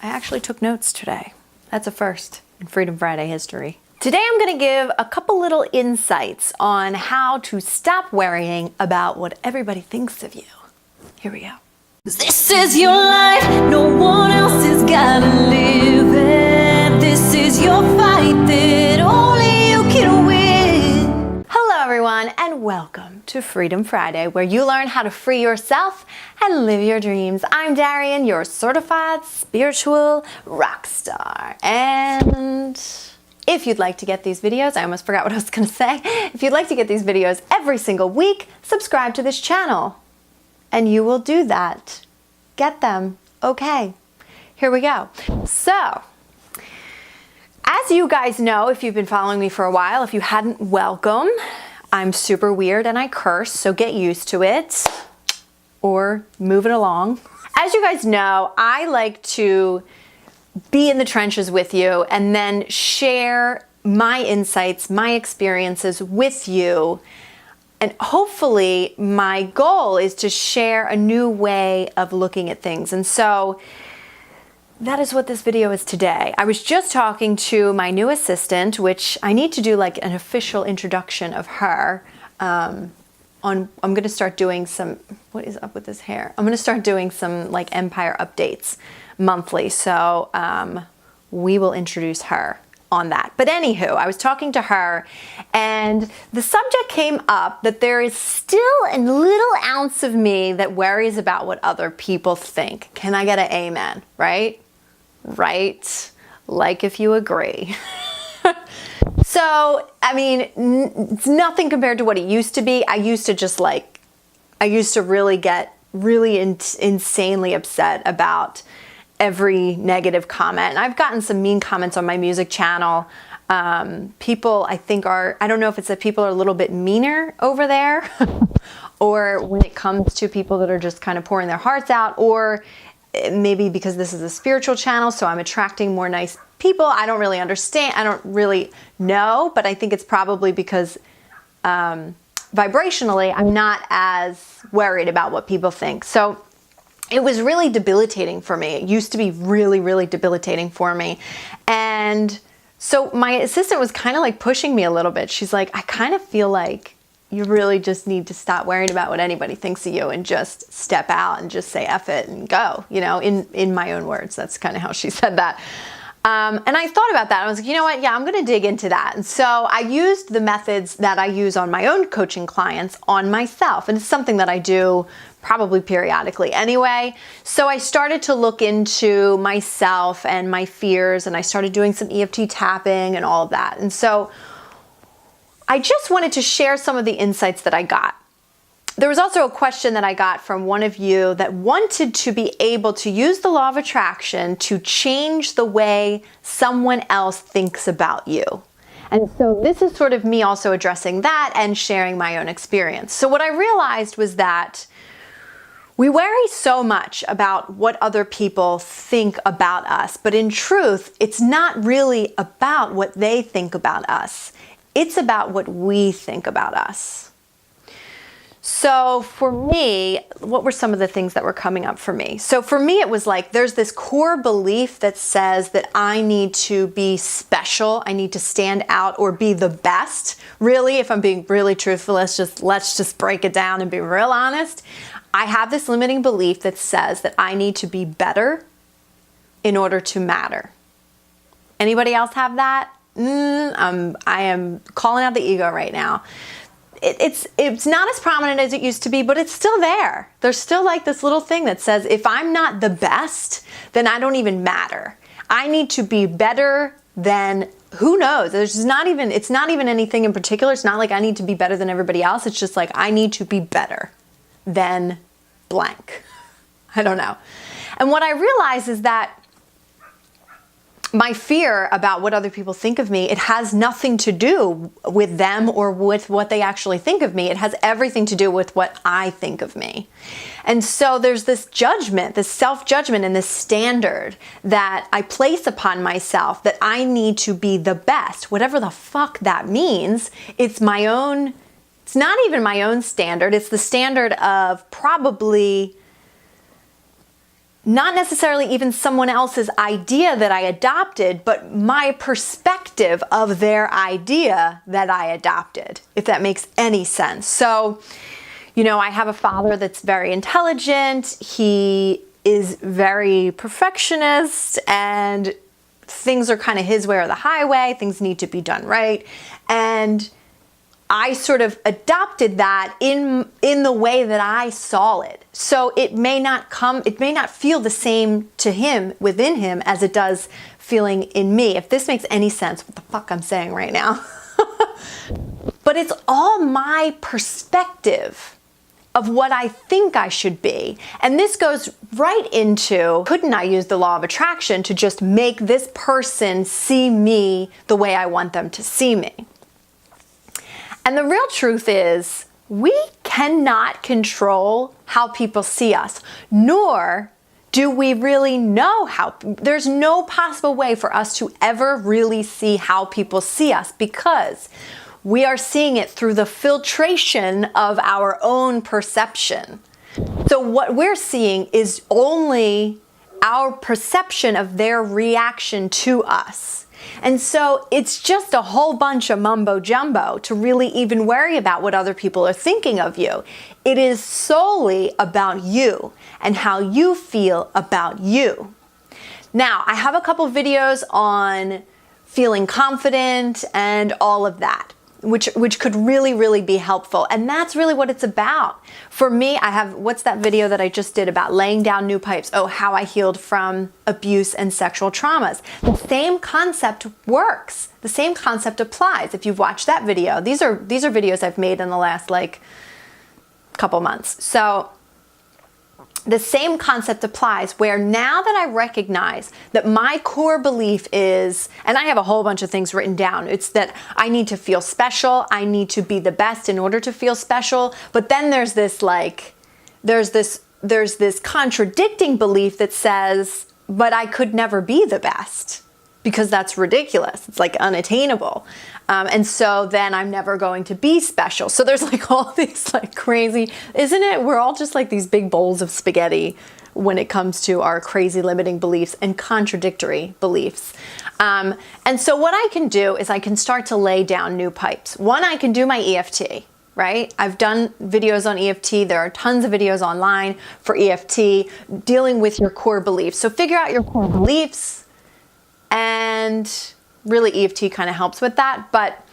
I actually took notes today. That's a first in Freedom Friday history. Today I'm going to give a couple little insights on how to stop worrying about what everybody thinks of you. Here we go. This is your life, no one else has gotta live it. This is your fight that only you can win. Hello everyone and welcome to Freedom Friday, where you learn how to free yourself and live your dreams. I'm Darienne, your certified spiritual rock star. And if you'd like to get these videos, I almost forgot what I was gonna say. If you'd like to get these videos every single week, subscribe to this channel. And you will do that. Get them. Okay, here we go. So, as you guys know, if you've been following me for a while, if you hadn't, welcome. I'm super weird and I curse, so get used to it or move it along. As you guys know, I like to be in the trenches with you and then share my insights, my experiences with you. And hopefully my goal is to share a new way of looking at things. And so that is what this video is today. I was just talking to my new assistant, which I need to do like an official introduction of her. I'm gonna start doing some, what is up with this hair? I'm gonna start doing some like Empire updates monthly. So we will introduce her on that. But anywho, I was talking to her and the subject came up that there is still a little ounce of me that worries about what other people think. Can I get an amen? Right? Right? Like if you agree. So, I mean, it's nothing compared to what it used to be. I used to really get insanely upset about every negative comment. And I've gotten some mean comments on my music channel. People I think I don't know if it's that people are a little bit meaner over there or when it comes to people that are just kind of pouring their hearts out, or maybe because this is a spiritual channel, so I'm attracting more nice people. I don't really understand. I don't really know, but I think it's probably because vibrationally, I'm not as worried about what people think. So it was really debilitating for me. It used to be really, really debilitating for me. And so my assistant was kind of like pushing me a little bit. She's like, I kind of feel like you really just need to stop worrying about what anybody thinks of you and just step out and just say F it and go, you know, in my own words. That's kind of how she said that. And I thought about that. I was like, you know what? Yeah, I'm going to dig into that. And so I used the methods that I use on my own coaching clients on myself. And it's something that I do probably periodically anyway. So I started to look into myself and my fears, and I started doing some EFT tapping and all of that. And so I just wanted to share some of the insights that I got. There was also a question that I got from one of you that wanted to be able to use the law of attraction to change the way someone else thinks about you. And so this is sort of me also addressing that and sharing my own experience. So what I realized was that we worry so much about what other people think about us, but in truth, it's not really about what they think about us. It's about what we think about us. So for me, what were some of the things that were coming up for me? So for me, it was like, there's this core belief that says that I need to be special. I need to stand out or be the best. Really, if I'm being really truthful, let's just break it down and be real honest. I have this limiting belief that says that I need to be better in order to matter. Anybody else have that? I am calling out the ego right now. It's not as prominent as it used to be, but it's still there. There's still like this little thing that says, if I'm not the best, then I don't even matter. I need to be better than, who knows? It's not even anything in particular. It's not like I need to be better than everybody else. It's just like, I need to be better than blank. I don't know. And what I realize is that my fear about what other people think of me, it has nothing to do with them or with what they actually think of me. It has everything to do with what I think of me. And so there's this judgment, this self-judgment and this standard that I place upon myself that I need to be the best, whatever the fuck that means. It's my own, it's not even my own standard. It's the standard of probably not necessarily even someone else's idea that I adopted, but my perspective of their idea that I adopted, if that makes any sense. So, you know, I have a father that's very intelligent. He is very perfectionist, and things are kind of his way or the highway. Things need to be done right. And I sort of adopted that in the way that I saw it. So it may not feel the same to him, within him, as it does feeling in me. If this makes any sense, what the fuck I'm saying right now. But it's all my perspective of what I think I should be. And this goes right into, couldn't I use the law of attraction to just make this person see me the way I want them to see me? And the real truth is, we cannot control how people see us, nor do we really know how. There's no possible way for us to ever really see how people see us, because we are seeing it through the filtration of our own perception. So what we're seeing is only our perception of their reaction to us. And so it's just a whole bunch of mumbo jumbo to really even worry about what other people are thinking of you. It is solely about you and how you feel about you. Now, I have a couple videos on feeling confident and all of that, which could really be helpful. And that's really what it's about. For me, I have, what's that video that I just did about laying down new pipes? Oh, how I healed from abuse and sexual traumas. The same concept works. The same concept applies. If you've watched that video, these are videos I've made in the last couple months. So the same concept applies, where now that I recognize that my core belief is, and I have a whole bunch of things written down, it's that I need to feel special, I need to be the best in order to feel special, but then there's this there's this contradicting belief that says, but I could never be the best, because that's ridiculous. It's like unattainable. And so then I'm never going to be special. So there's like all these like crazy, isn't it? We're all just like these big bowls of spaghetti when it comes to our crazy limiting beliefs and contradictory beliefs. And so what I can do is I can start to lay down new pipes. One, I can do my EFT, right? I've done videos on EFT. There are tons of videos online for EFT dealing with your core beliefs. So figure out your core beliefs. And really EFT kind of helps with that. But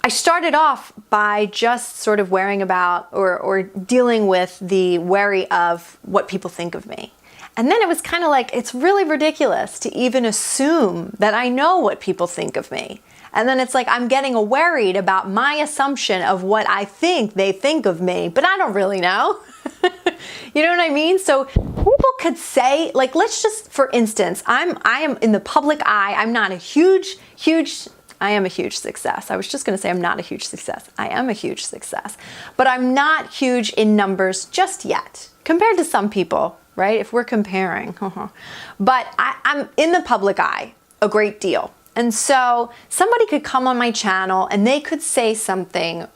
I started off by just sort of worrying about or dealing with the worry of what people think of me. And then it was kind of like, it's really ridiculous to even assume that I know what people think of me. And then it's like, I'm getting worried about my assumption of what I think they think of me, but I don't really know. You know what I mean? So people could say, like, let's just, for instance, I am in the public eye. I'm not a huge, I am a huge success. I was just going to say I'm not a huge success. I am a huge success, but I'm not huge in numbers just yet compared to some people, right? If we're comparing, but I'm in the public eye a great deal. And so somebody could come on my channel and they could say something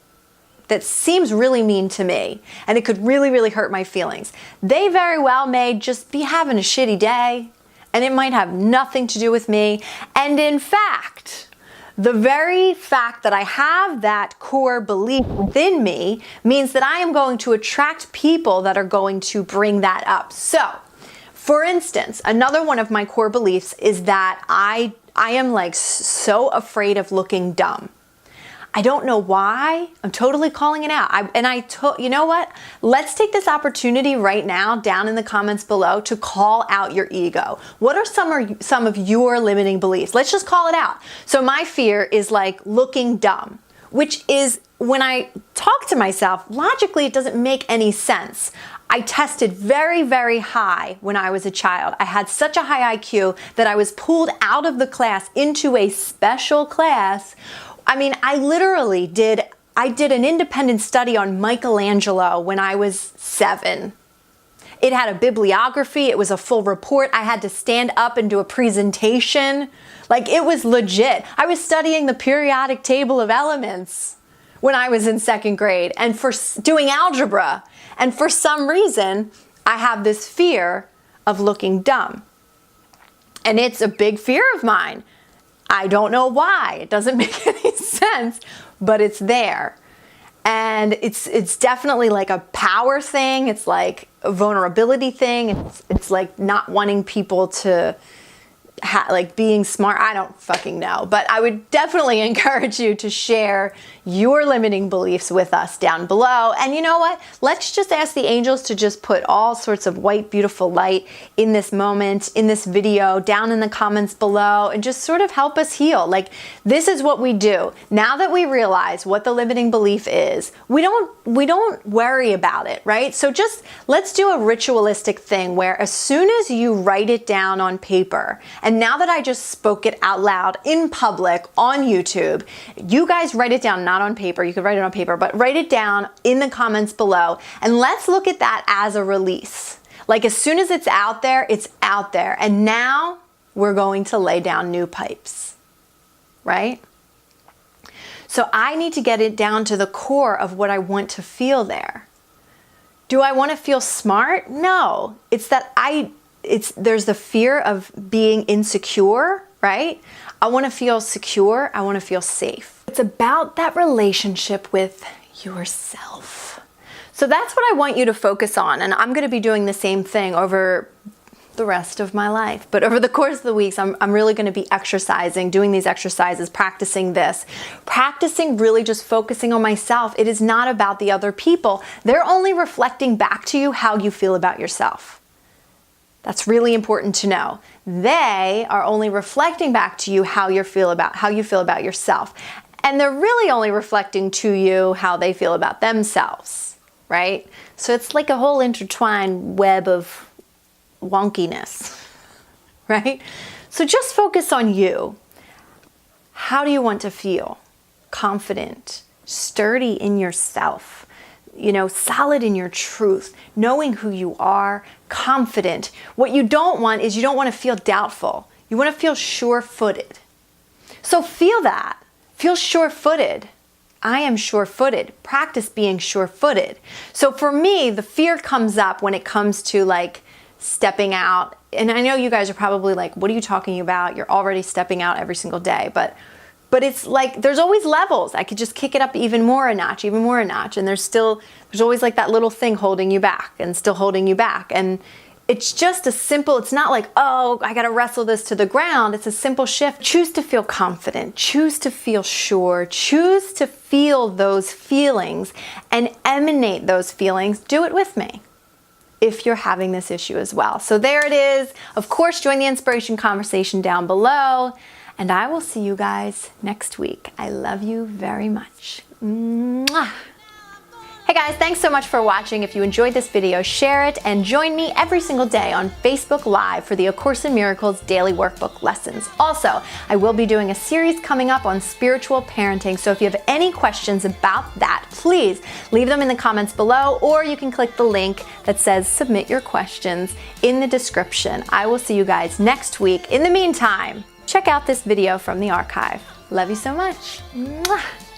that seems really mean to me, and it could really hurt my feelings. They very well may just be having a shitty day, and it might have nothing to do with me. And in fact, the very fact that I have that core belief within me means that I am going to attract people that are going to bring that up. So, for instance, another one of my core beliefs is that I am like so afraid of looking dumb. I don't know why. I'm totally calling it out. You know what? Let's take this opportunity right now down in the comments below to call out your ego. What are some of your limiting beliefs? Let's just call it out. So my fear is like looking dumb, which is, when I talk to myself, logically it doesn't make any sense. I tested very high when I was a child. I had such a high IQ that I was pulled out of the class into a special class. I mean, I did an independent study on Michelangelo when I was 7. It had a bibliography, it was a full report. I had to stand up and do a presentation. Like, it was legit. I was studying the periodic table of elements when I was in 2nd grade and for doing algebra. And for some reason, I have this fear of looking dumb. And it's a big fear of mine. I don't know why. It doesn't make any sense, but it's there. And it's definitely like a power thing. It's like a vulnerability thing. It's like not wanting people to like being smart. I don't fucking know, but I would definitely encourage you to share your limiting beliefs with us down below. And you know what? Let's just ask the angels to just put all sorts of white, beautiful light in this moment, in this video, down in the comments below, and just sort of help us heal. Like, this is what we do. Now that we realize what the limiting belief is, we don't worry about it, right? So just let's do a ritualistic thing where as soon as you write it down on paper, and now that I just spoke it out loud in public on YouTube, you guys write it down, not on paper. You could write it on paper, but write it down in the comments below. And let's look at that as a release. Like, as soon as it's out there, it's out there. And now we're going to lay down new pipes, right? So I need to get it down to the core of what I want to feel there. Do I want to feel smart? No. It's that there's the fear of being insecure, right? I want to feel secure. I want to feel safe. It's about that relationship with yourself. So that's what I want you to focus on. And I'm going to be doing the same thing over the rest of my life. But over the course of the weeks, I'm really going to be exercising, doing these exercises, practicing this, practicing really just focusing on myself. It is not about the other people. They're only reflecting back to you how you feel about yourself. That's really important to know. They are only reflecting back to you how you feel about yourself. And they're really only reflecting to you how they feel about themselves, right? So it's like a whole intertwined web of wonkiness, right? So just focus on you. How do you want to feel? Confident, sturdy in yourself, solid in your truth, knowing who you are, confident. What you don't want is you don't want to feel doubtful. You want to feel sure-footed. So feel that. Feel sure-footed. I am sure-footed. Practice being sure-footed. So for me, the fear comes up when it comes to like stepping out. And I know you guys are probably like, what are you talking about? You're already stepping out every single day. But it's like, there's always levels. I could just kick it up even more a notch. And there's always like that little thing holding you back and still holding you back. And it's just it's not like, oh, I got to wrestle this to the ground. It's a simple shift. Choose to feel confident, choose to feel sure, choose to feel those feelings and emanate those feelings. Do it with me if you're having this issue as well. So there it is. Of course, join the inspiration conversation down below. And I will see you guys next week. I love you very much. Mwah. Hey guys, thanks so much for watching. If you enjoyed this video, share it and join me every single day on Facebook Live for the A Course in Miracles daily workbook lessons. Also, I will be doing a series coming up on spiritual parenting. So if you have any questions about that, please leave them in the comments below, or you can click the link that says submit your questions in the description. I will see you guys next week. In the meantime, check out this video from the archive. Love you so much. Mwah.